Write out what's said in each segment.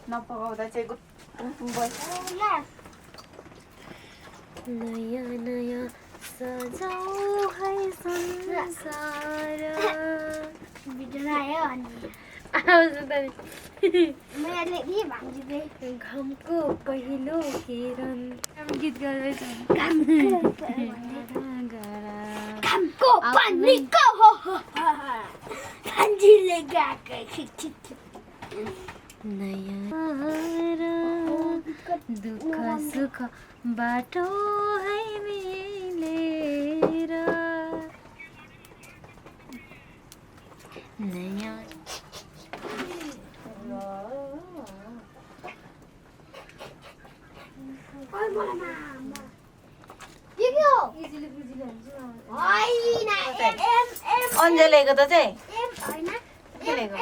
नपकाउँदा चाहिँ नयाँ नयाँ सजाऊ है संसार घामको पहिलो किरण गीत गाउँदैछ नयाँ दुःख सुख बाटो है मिलेर नयाँ अन्जलेको त चाहिँ के लेको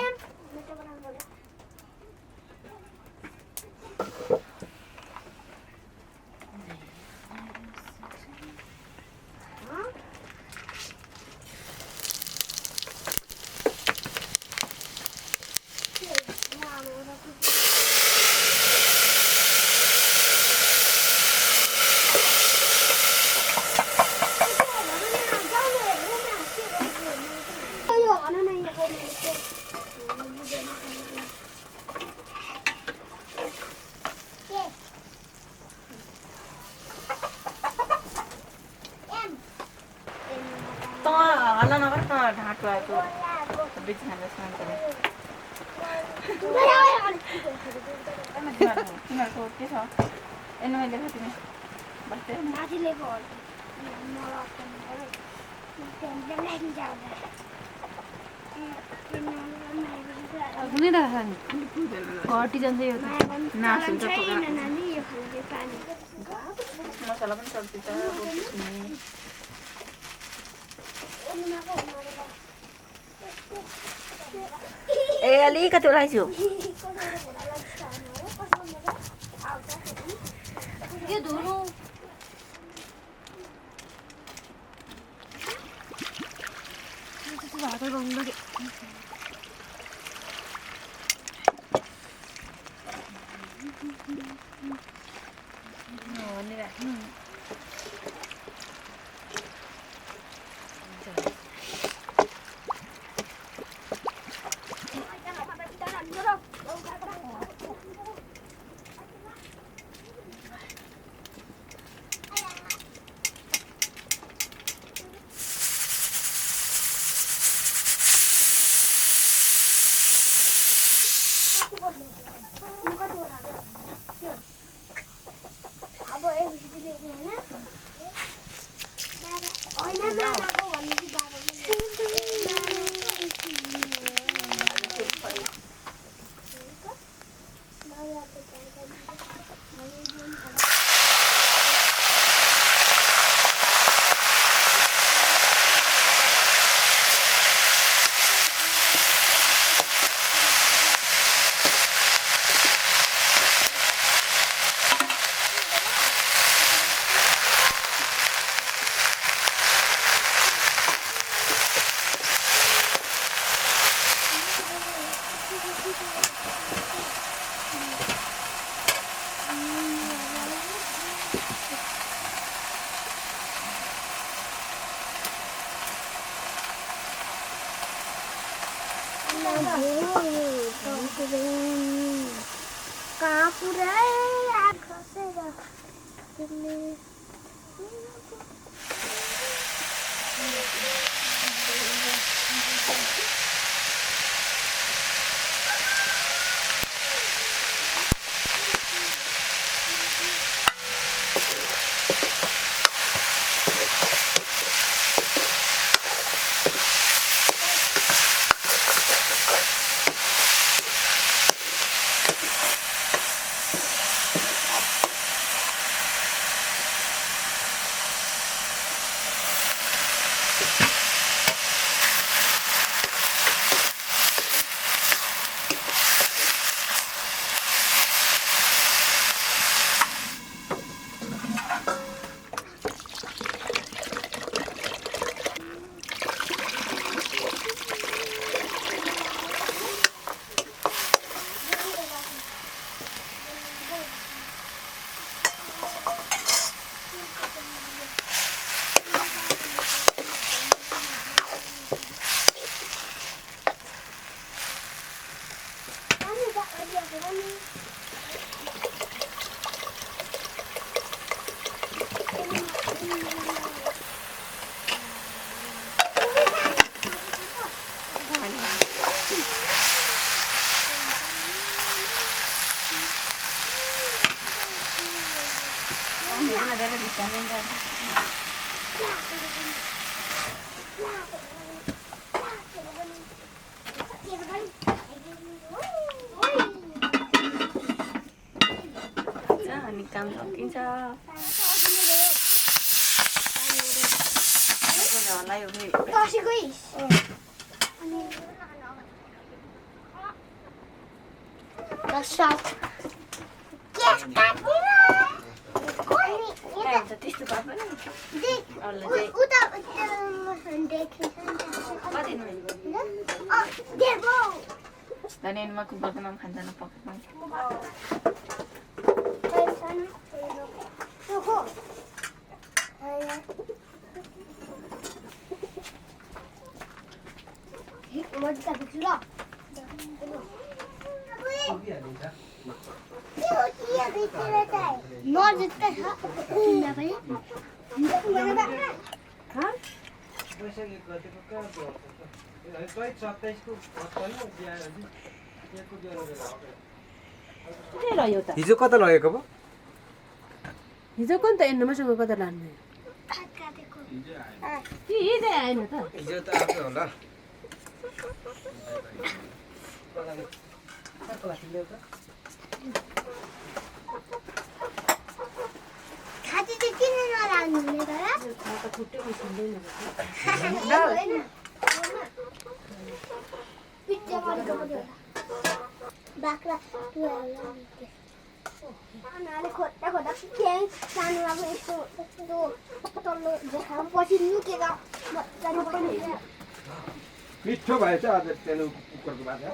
हल्ला नगर त ढाँटो आएको बिच खाँदा सानो तिमीहरूको के छ एनु मैले लेखेको तिमी बस्दै कुनै त घटी जान्छ यो नास हुन्छ मसला पनि सब्जी छ ए अलिकति उठाइछु यो धुनु भात गाउनु कहाँ पुरै खसेर अनि काम सकिन्छ हल्लायो त्यस्तो भए पनि धनियाँमा कुकुरको नाम खान्छ पकाउनु हिजो कता लगेको पो हिजो कोन त एन्डमासँग कता लाने हिजो आएन त हिजो त आएको होला खाती चाहिँ किन नलाग्नु छुट्टै मिसिँदैन बाख्रा खोज्दा खोज्दा त्यहीँ सानो अब यस्तो तल्लो देखाएर पछि लुकेर मिठो भएछ आज तेल कुकुरको बाजा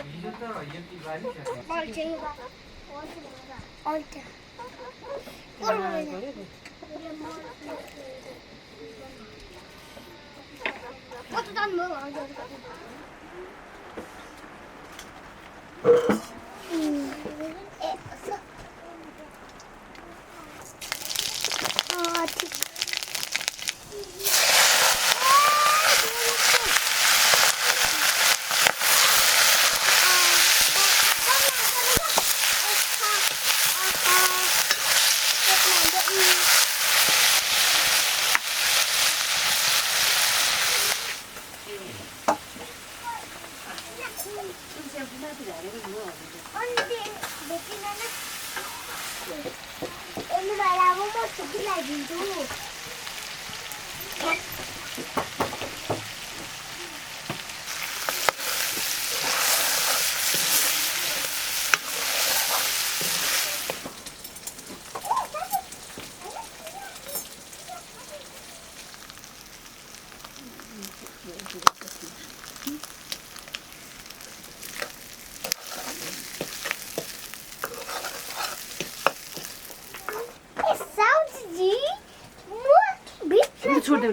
छोड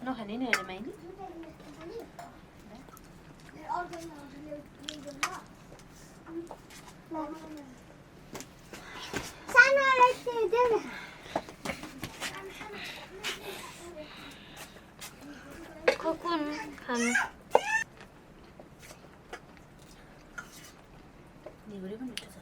नखाने नि अहिले माइनी कुकुर खानु निगुरेको मिठो छ